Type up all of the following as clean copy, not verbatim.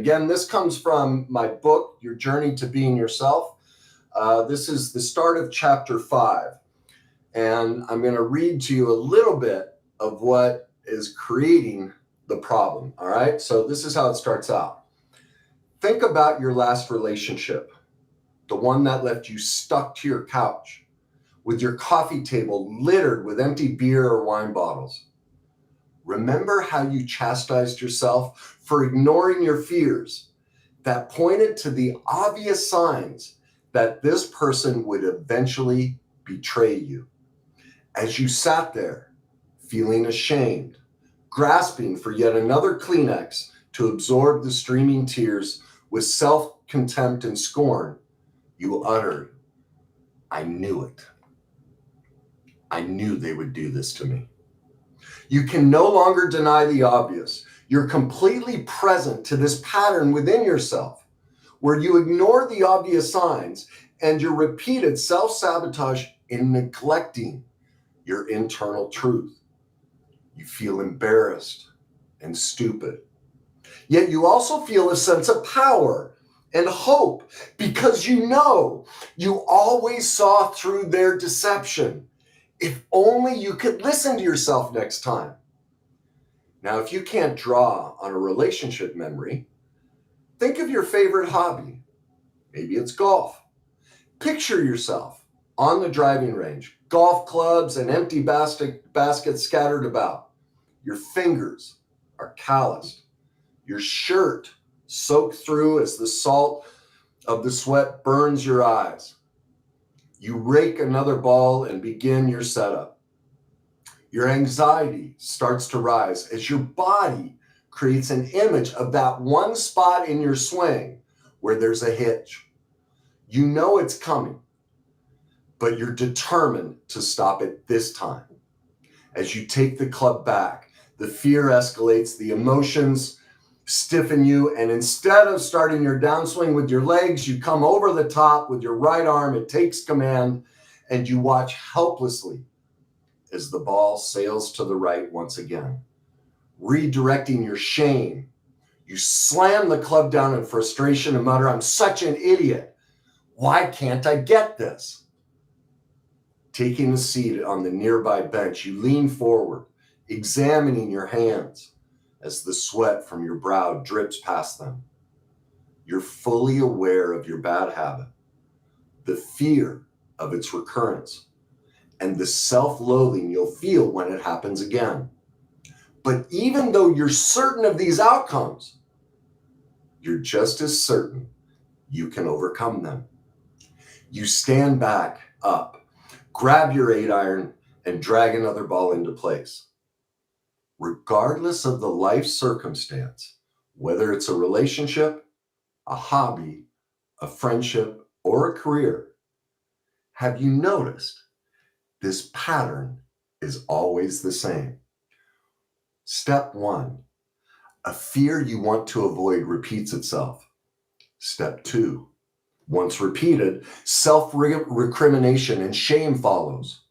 Again, this comes from my book, Your Journey to Being Yourself. This is the start of chapter 5. And I'm going to read to you a little bit of what is creating the problem. All right. So this is how it starts out. Think about your last relationship, the one that left you stuck to your couch with your coffee table littered with empty beer or wine bottles. Remember how you chastised yourself for ignoring your fears that pointed to the obvious signs that this person would eventually betray you. As you sat there, feeling ashamed, grasping for yet another Kleenex to absorb the streaming tears with self-contempt and scorn, you uttered, "I knew it. I knew they would do this to me." You can no longer deny the obvious. You're completely present to this pattern within yourself, where you ignore the obvious signs and your repeated self-sabotage in neglecting your internal truth. You feel embarrassed and stupid. Yet you also feel a sense of power and hope because you know you always saw through their deception. If only you could listen to yourself next time. Now, if you can't draw on a relationship memory, think of your favorite hobby. Maybe it's golf. Picture yourself on the driving range, golf clubs and empty baskets scattered about. Your fingers are calloused. Your shirt soaked through as the salt of the sweat burns your eyes. You rake another ball and begin your setup. Your anxiety starts to rise as your body creates an image of that one spot in your swing where there's a hitch. You know it's coming, but you're determined to stop it this time. As you take the club back, the fear escalates, the emotions stiffen you, and instead of starting your downswing with your legs, you come over the top with your right arm. It takes command, and you watch helplessly as the ball sails to the right once again. Redirecting your shame, you slam the club down in frustration and mutter, "I'm such an idiot. Why can't I get this?" Taking a seat on the nearby bench, you lean forward, examining your hands as the sweat from your brow drips past them. You're fully aware of your bad habit, the fear of its recurrence, and the self-loathing you'll feel when it happens again. But even though you're certain of these outcomes, you're just as certain you can overcome them. You stand back up, grab your 8-iron, and drag another ball into place. Regardless of the life circumstance, whether it's a relationship, a hobby, a friendship, or a career, have you noticed this pattern is always the same? Step 1, a fear you want to avoid repeats itself. Step 2, once repeated, self-recrimination and shame follows.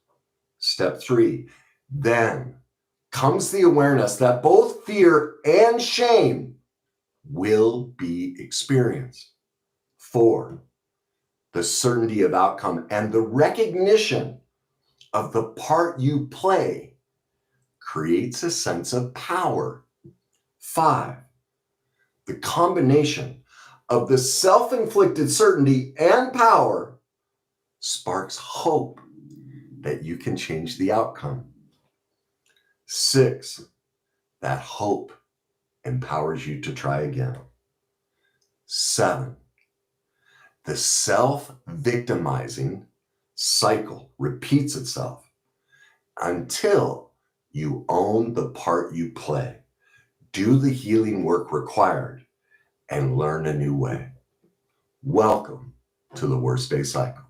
Step 3, then comes the awareness that both fear and shame will be experienced. 4, the certainty of outcome and the recognition of the part you play creates a sense of power. 5, the combination of the self-inflicted certainty and power sparks hope that you can change the outcome. 6, that hope empowers you to try again. 7, the self-victimizing cycle repeats itself until you own the part you play, do the healing work required, and learn a new way. Welcome to the worst day cycle.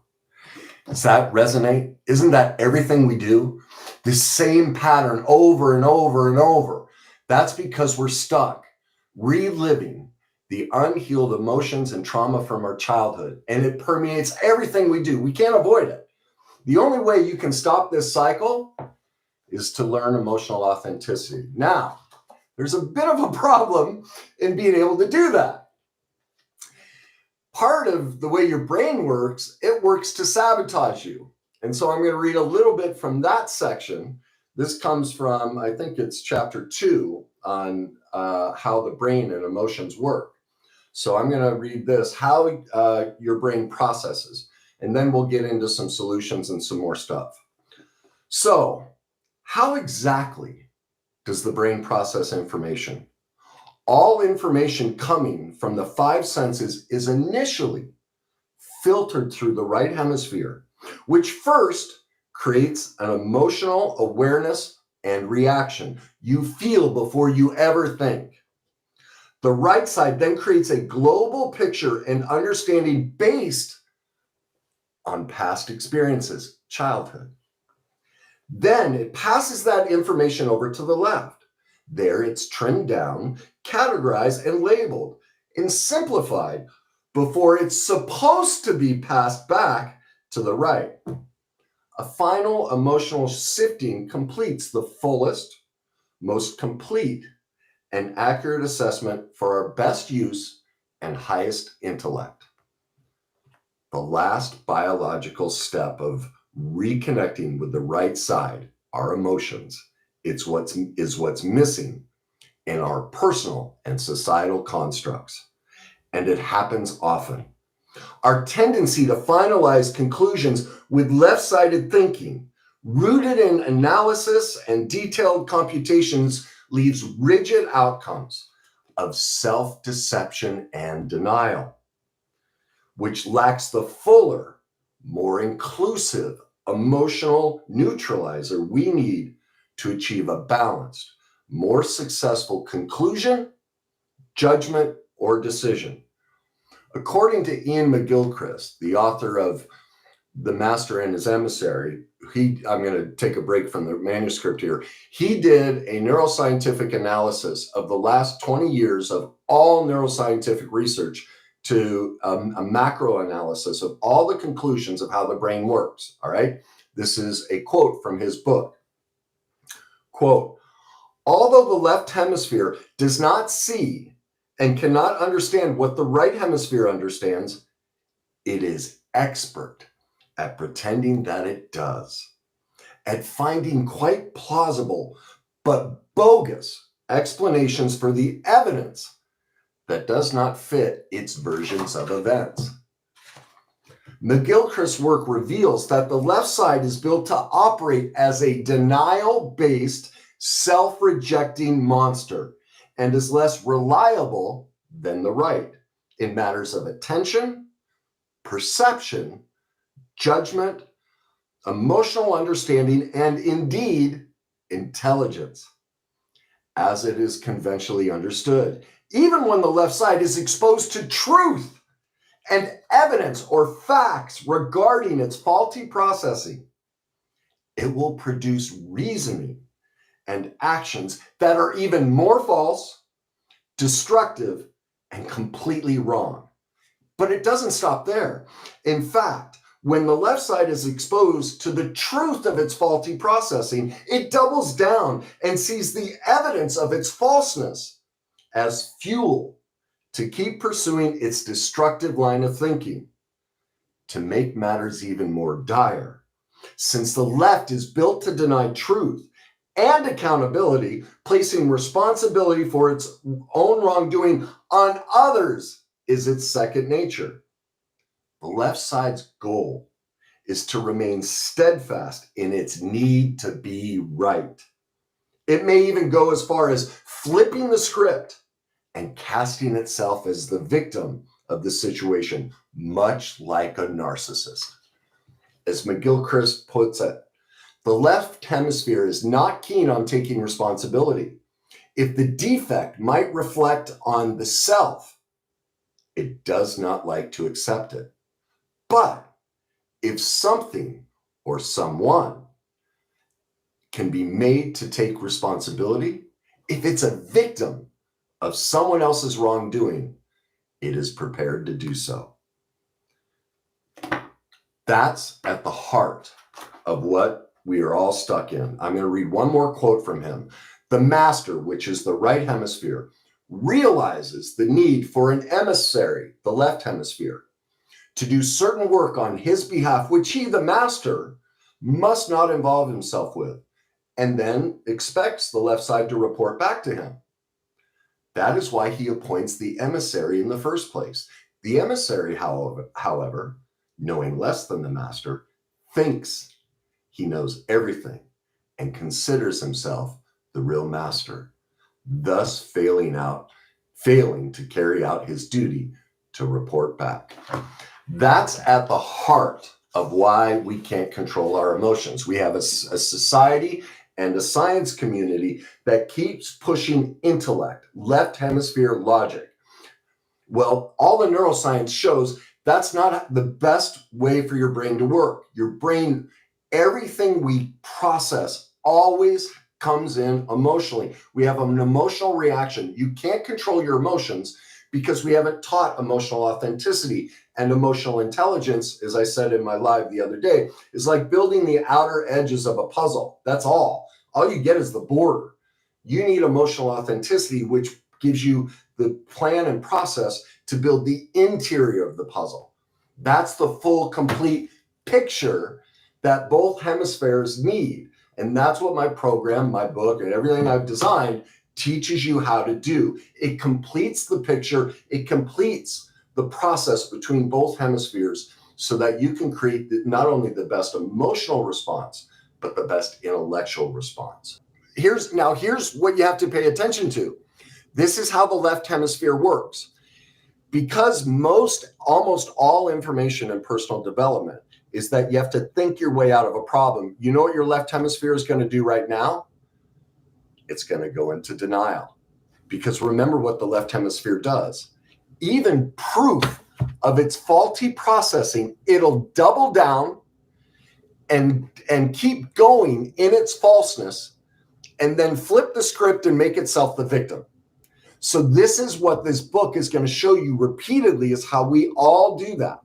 Does that resonate? Isn't that everything we do? The same pattern over and over and over. That's because we're stuck reliving the unhealed emotions and trauma from our childhood, and it permeates everything we do. We can't avoid it. The only way you can stop this cycle is to learn emotional authenticity. Now, there's a bit of a problem in being able to do that. part of the way your brain works, it works to sabotage you. And so I'm going to read a little bit from that section. This comes from, I think it's chapter 2 on how the brain and emotions work. So I'm going to read this, how your brain processes, and then we'll get into some solutions and some more stuff. So how exactly does the brain process information? All information coming from the 5 senses is initially filtered through the right hemisphere, which first creates an emotional awareness and reaction. You feel before you ever think. The right side then creates a global picture and understanding based on past experiences, childhood. Then it passes that information over to the left. There it's trimmed down, categorized, and labeled and simplified before it's supposed to be passed back to the right. A final emotional sifting completes the fullest, most complete, and accurate assessment for our best use and highest intellect. The last biological step of reconnecting with the right side, our emotions, is what's missing in our personal and societal constructs. And it happens often. Our tendency to finalize conclusions with left-sided thinking, rooted in analysis and detailed computations, leaves rigid outcomes of self-deception and denial, which lacks the fuller, more inclusive, emotional neutralizer we need to achieve a balanced, more successful conclusion, judgment, or decision. According to Ian McGilchrist, the author of The Master and His Emissary, I'm going to take a break from the manuscript here. He did a neuroscientific analysis of the last 20 years of all neuroscientific research to a macro analysis of all the conclusions of how the brain works. All right. This is a quote from his book. Quote, although the left hemisphere does not see and cannot understand what the right hemisphere understands, it is expert at pretending that it does, at finding quite plausible but bogus explanations for the evidence that does not fit its versions of events. McGilchrist's work reveals that the left side is built to operate as a denial-based, self-rejecting monster and is less reliable than the right in matters of attention, perception, judgment, emotional understanding, and indeed, intelligence, as it is conventionally understood. Even when the left side is exposed to truth and evidence or facts regarding its faulty processing, it will produce reasoning and actions that are even more false, destructive, and completely wrong. But it doesn't stop there. In fact, when the left side is exposed to the truth of its faulty processing, it doubles down and sees the evidence of its falseness as fuel to keep pursuing its destructive line of thinking. To make matters even more dire, since the left is built to deny truth and accountability, placing responsibility for its own wrongdoing on others is its second nature. The left side's goal is to remain steadfast in its need to be right. It may even go as far as flipping the script and casting itself as the victim of the situation, much like a narcissist. As McGilchrist puts it, the left hemisphere is not keen on taking responsibility. If the defect might reflect on the self, it does not like to accept it. But if something or someone can be made to take responsibility, if it's a victim of someone else's wrongdoing, it is prepared to do so. That's at the heart of what we are all stuck in. I'm going to read one more quote from him. The master, which is the right hemisphere, realizes the need for an emissary, the left hemisphere, to do certain work on his behalf, which he, the master, must not involve himself with, and then expects the left side to report back to him. That is why he appoints the emissary in the first place. The emissary, however, knowing less than the master, thinks he knows everything and considers himself the real master, thus failing to carry out his duty to report back. That's at the heart of why we can't control our emotions. We have a society and a science community that keeps pushing intellect, left hemisphere logic. Well, all the neuroscience shows that's not the best way for your brain to work. Your brain, everything we process always comes in emotionally. We have an emotional reaction. You can't control your emotions because we haven't taught emotional authenticity and emotional intelligence. As I said in my live the other day, is like building the outer edges of a puzzle. That's all. All you get is the border. You need emotional authenticity, which gives you the plan and process to build the interior of the puzzle. That's the full, complete picture that both hemispheres need. And that's what my program, my book, and everything I've designed teaches you how to do. It completes the picture. It completes the process between both hemispheres so that you can create not only the best emotional response, but the best intellectual response. Here's what you have to pay attention to. This is how the left hemisphere works. Because almost all information in personal development is that you have to think your way out of a problem. You know what your left hemisphere is going to do right now? It's going to go into denial. Because remember what the left hemisphere does. Even proof of its faulty processing, it'll double down and keep going in its falseness and then flip the script and make itself the victim. So this is what this book is going to show you repeatedly, is how we all do that.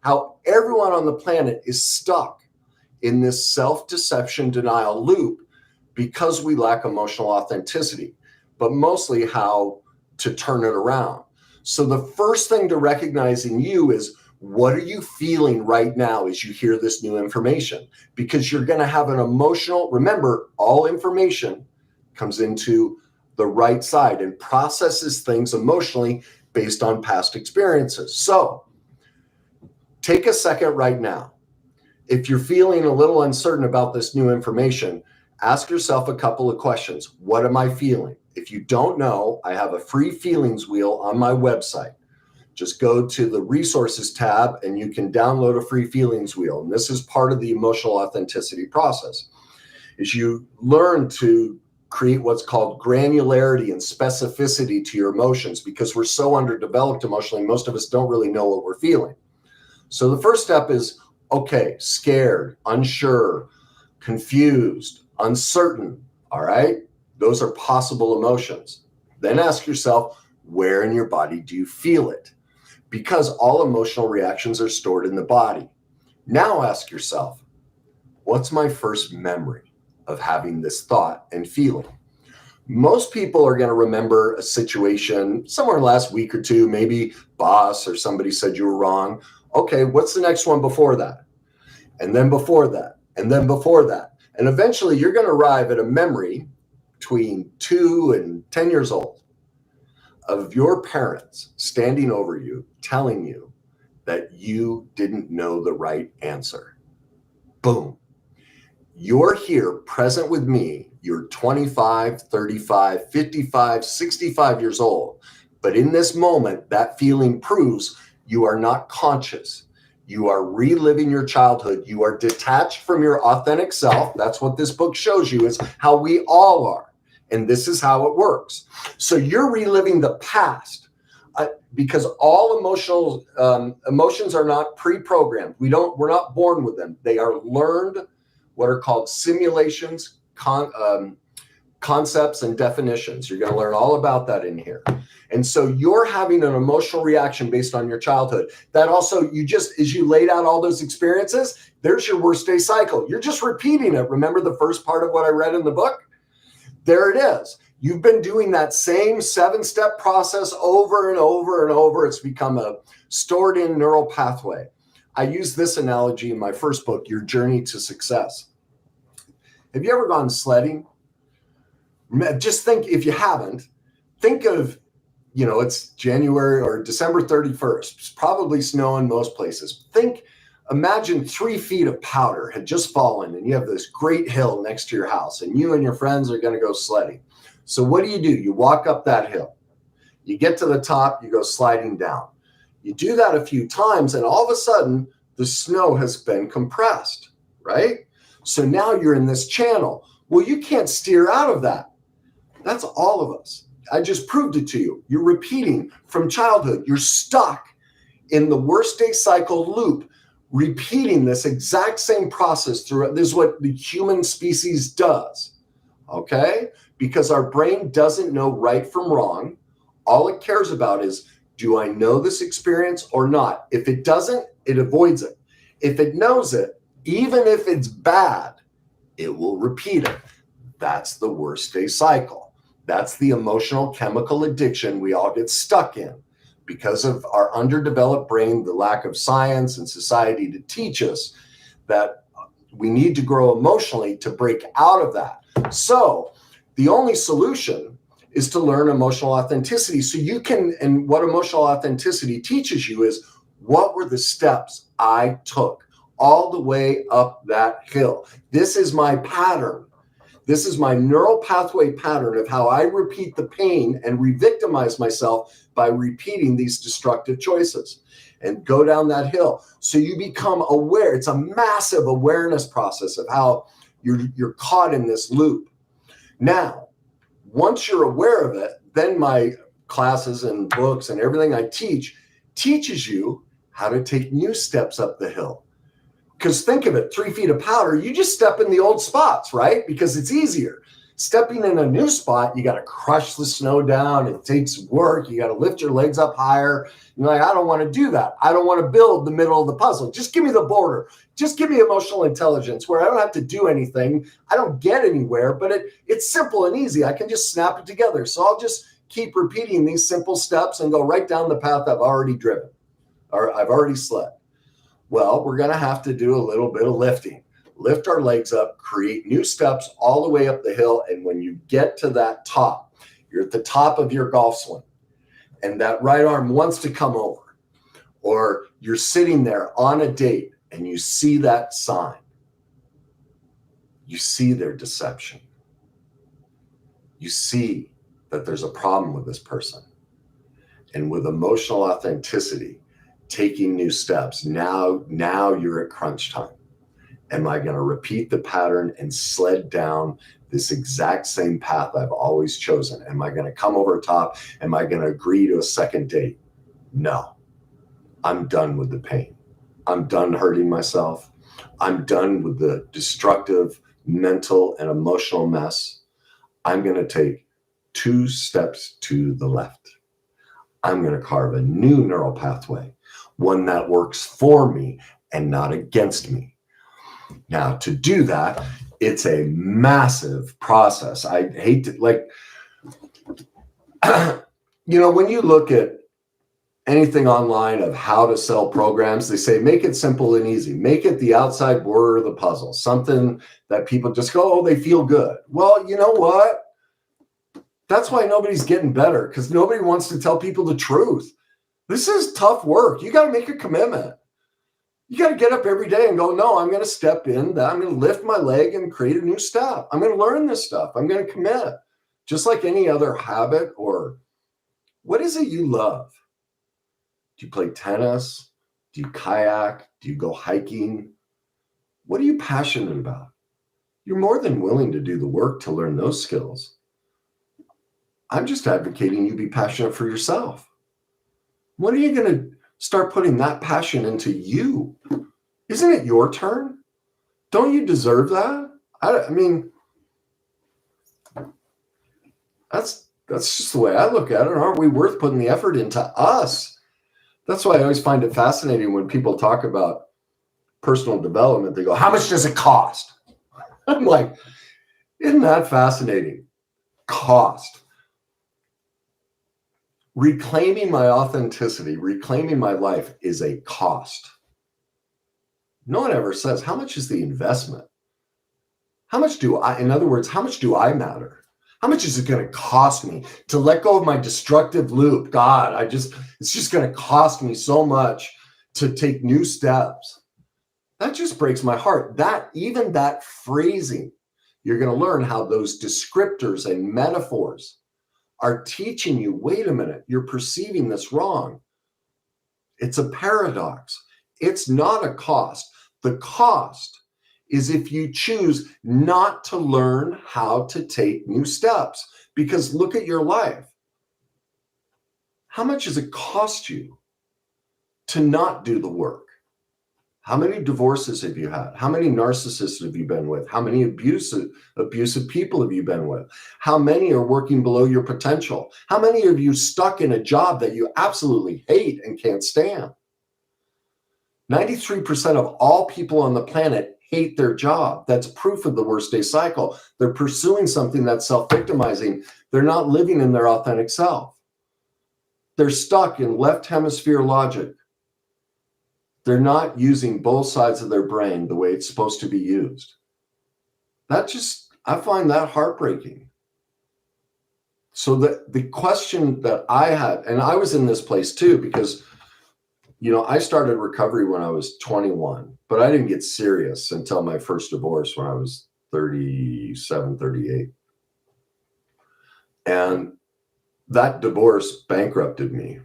How everyone on the planet is stuck in this self-deception denial loop because we lack emotional authenticity, but mostly how to turn it around. So the first thing to recognize in you is, what are you feeling right now as you hear this new information? Because you're going to have an emotional, remember, all information comes into the right side and processes things emotionally based on past experiences. So take a second right now. If you're feeling a little uncertain about this new information, ask yourself a couple of questions. What am I feeling? If you don't know, I have a free feelings wheel on my website. Just go to the resources tab and you can download a free feelings wheel. And this is part of the emotional authenticity process. Is you learn to create what's called granularity and specificity to your emotions, because we're so underdeveloped emotionally, most of us don't really know what we're feeling. So the first step is, okay, scared, unsure, confused, uncertain, all right? Those are possible emotions. Then ask yourself, where in your body do you feel it? Because all emotional reactions are stored in the body. Now ask yourself, what's my first memory of having this thought and feeling? Most people are going to remember a situation somewhere in the last week or two, maybe boss or somebody said you were wrong. Okay, what's the next one before that? And then before that, and then before that. And eventually you're going to arrive at a memory between 2 and 10 years old of your parents standing over you, telling you that you didn't know the right answer. Boom. You're here present with me. You're 25, 35, 55, 65 years old. But in this moment, that feeling proves you are not conscious. You are reliving your childhood. You are detached from your authentic self. That's what this book shows you, is how we all are. And this is how it works. So you're reliving the past because all emotions are not pre-programmed. We're not born with them. They are learned, what are called simulations, concepts, and definitions. You're going to learn all about that in here. And so you're having an emotional reaction based on your childhood. That also, as you laid out all those experiences, there's your worst day cycle. You're just repeating it. Remember the first part of what I read in the book? There it is. You've been doing that same 7-step process over and over and over. It's become a stored in neural pathway. I use this analogy in my first book, Your Journey to Success. Have you ever gone sledding? Just think, if you haven't, think of, it's January or December 31st. It's probably snowing most places. Imagine 3 feet of powder had just fallen and you have this great hill next to your house and you and your friends are going to go sledding. So what do? You walk up that hill. You get to the top, you go sliding down. You do that a few times and all of a sudden the snow has been compressed, right? So now you're in this channel. Well, you can't steer out of that. That's all of us. I just proved it to you. You're repeating from childhood. You're stuck in the worst day cycle loop, repeating this exact same process through. This is what the human species does, okay? Because our brain doesn't know right from wrong. All it cares about is, do I know this experience or not? If it doesn't, it avoids it. If it knows it, even if it's bad, it will repeat it. That's the worst day cycle. That's the emotional chemical addiction we all get stuck in because of our underdeveloped brain, the lack of science and society to teach us that we need to grow emotionally to break out of that. So the only solution is to learn emotional authenticity. So you can, and what emotional authenticity teaches you is, what were the steps I took all the way up that hill? This is my pattern. This is my neural pathway pattern of how I repeat the pain and re-victimize myself by repeating these destructive choices and go down that hill. So you become aware. It's a massive awareness process of how you're caught in this loop. Now, once you're aware of it, then my classes and books and everything I teaches you how to take new steps up the hill. Because think of it, 3 feet of powder, you just step in the old spots, right? Because it's easier. Stepping in a new spot, you got to crush the snow down. It takes work. You got to lift your legs up higher. You're like, I don't want to do that. I don't want to build the middle of the puzzle. Just give me the border. Just give me emotional intelligence where I don't have to do anything. I don't get anywhere, but it's simple and easy. I can just snap it together. So I'll just keep repeating these simple steps and go right down the path I've already driven or I've already sled. Well, we're going to have to do a little bit of lifting. Lift our legs up, create new steps all the way up the hill. And when you get to that top, you're at the top of your golf swing and that right arm wants to come over, or you're sitting there on a date and you see that sign. You see their deception. You see that there's a problem with this person. And with emotional authenticity, taking new steps, now you're at crunch time. Am I going to repeat the pattern and sled down this exact same path I've always chosen? Am I going to come over top? Am I going to agree to a second date? No. I'm done with the pain. I'm done hurting myself. I'm done with the destructive mental and emotional mess. I'm going to take 2 steps to the left. I'm going to carve a new neural pathway, one that works for me and not against me. Now, to do that, it's a massive process. I hate to, when you look at anything online of how to sell programs, they say, make it simple and easy. Make it the outside border of the puzzle, something that people just go, oh, they feel good. Well, you know what? That's why nobody's getting better, because nobody wants to tell people the truth. This is tough work. You got to make a commitment. You got to get up every day and go, no, I'm going to step in. I'm going to lift my leg and create a new step. I'm going to learn this stuff. I'm going to commit. Just like any other habit. Or what is it you love? Do you play tennis? Do you kayak? Do you go hiking? What are you passionate about? You're more than willing to do the work to learn those skills. I'm just advocating you be passionate for yourself. When are you going to start putting that passion into you? Isn't it your turn? Don't you deserve that? I mean, that's just the way I look at it. Aren't we worth putting the effort into us? That's why I always find it fascinating when people talk about personal development. They go, how much does it cost? I'm like, isn't that fascinating? Cost. Reclaiming my authenticity, reclaiming my life is a cost. No one ever says, how much is the investment? How much do I, in other words, how much do I matter? How much is it going to cost me to let go of my destructive loop? God, it's just going to cost me so much to take new steps. That just breaks my heart. Even that phrasing, you're going to learn how those descriptors and metaphors are teaching you, wait a minute, you're perceiving this wrong. It's a paradox. It's not a cost. The cost is if you choose not to learn how to take new steps. Because look at your life. How much does it cost you to not do the work? How many divorces have you had? How many narcissists have you been with? How many abusive people have you been with? How many are working below your potential? How many of you stuck in a job that you absolutely hate and can't stand? 93% of all people on the planet hate their job. That's proof of the worst day cycle. They're pursuing something that's self-victimizing. They're not living in their authentic self. They're stuck in left hemisphere logic. They're not using both sides of their brain the way it's supposed to be used. I find that heartbreaking. So the question that I had, and I was in this place too, because, I started recovery when I was 21, but I didn't get serious until my first divorce when I was 37, 38. And that divorce bankrupted me.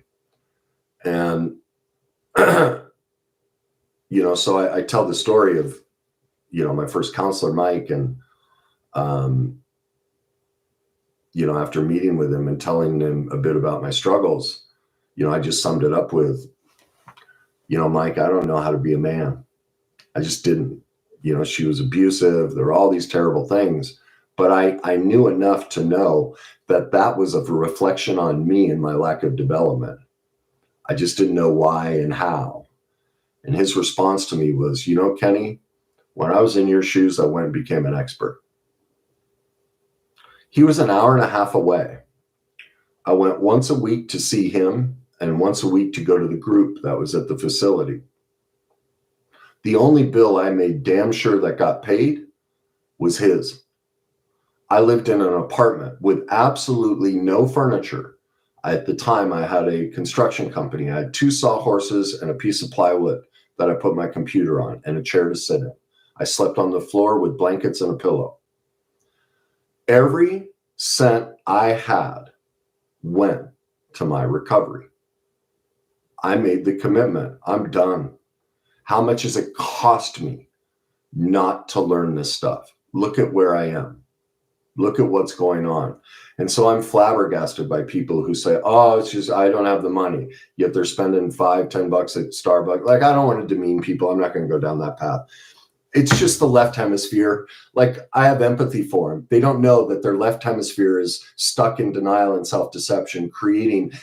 And, so I tell the story of, my first counselor, Mike, and, after meeting with him and telling him a bit about my struggles, I just summed it up with, Mike, I don't know how to be a man. I just didn't. She was abusive. There were all these terrible things. But I knew enough to know that was a reflection on me and my lack of development. I just didn't know why and how. And his response to me was, Kenny, when I was in your shoes, I went and became an expert. He was an hour and a half away. I went once a week to see him and once a week to go to the group that was at the facility. The only bill I made damn sure that got paid was his. I lived in an apartment with absolutely no furniture. At the time, I had a construction company. I had 2 sawhorses and a piece of plywood that I put my computer on and a chair to sit in. I slept on the floor with blankets and a pillow. Every cent I had went to my recovery. I made the commitment. I'm done. How much does it cost me not to learn this stuff? Look at where I am. Look at what's going on. And so I'm flabbergasted by people who say, oh, it's just, I don't have the money. Yet they're spending $5, $10 at Starbucks. Like, I don't want to demean people. I'm not going to go down that path. It's just the left hemisphere. Like, I have empathy for them. They don't know that their left hemisphere is stuck in denial and self-deception,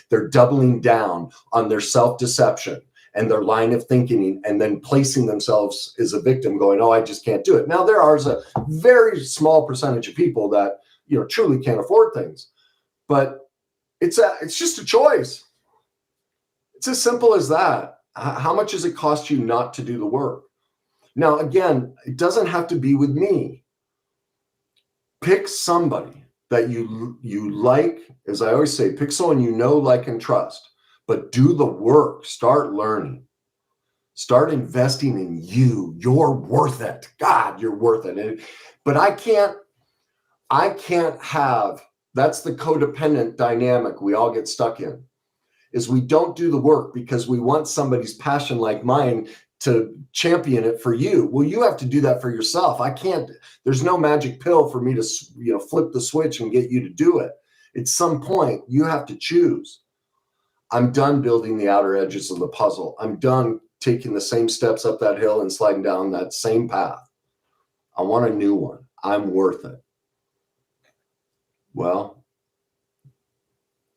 they're doubling down on their self-deception and their line of thinking, and then placing themselves as a victim going, oh, I just can't do it. Now, there are a very small percentage of people that, truly can't afford things, but it's just a choice. It's as simple as that. How much does it cost you not to do the work? Now, again, it doesn't have to be with me. Pick somebody that you like. As I always say, pick someone like, and trust. But do the work. Start learning. Start investing in you. You're worth it. God, you're worth it. But I can't have, that's the codependent dynamic we all get stuck in, is we don't do the work because we want somebody's passion like mine to champion it for you. Well, you have to do that for yourself. I can't, there's no magic pill for me to, flip the switch and get you to do it. At some point, you have to choose. I'm done building the outer edges of the puzzle. I'm done taking the same steps up that hill and sliding down that same path. I want a new one. I'm worth it. Well,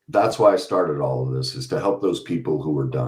that's why I started all of this, is to help those people who are done.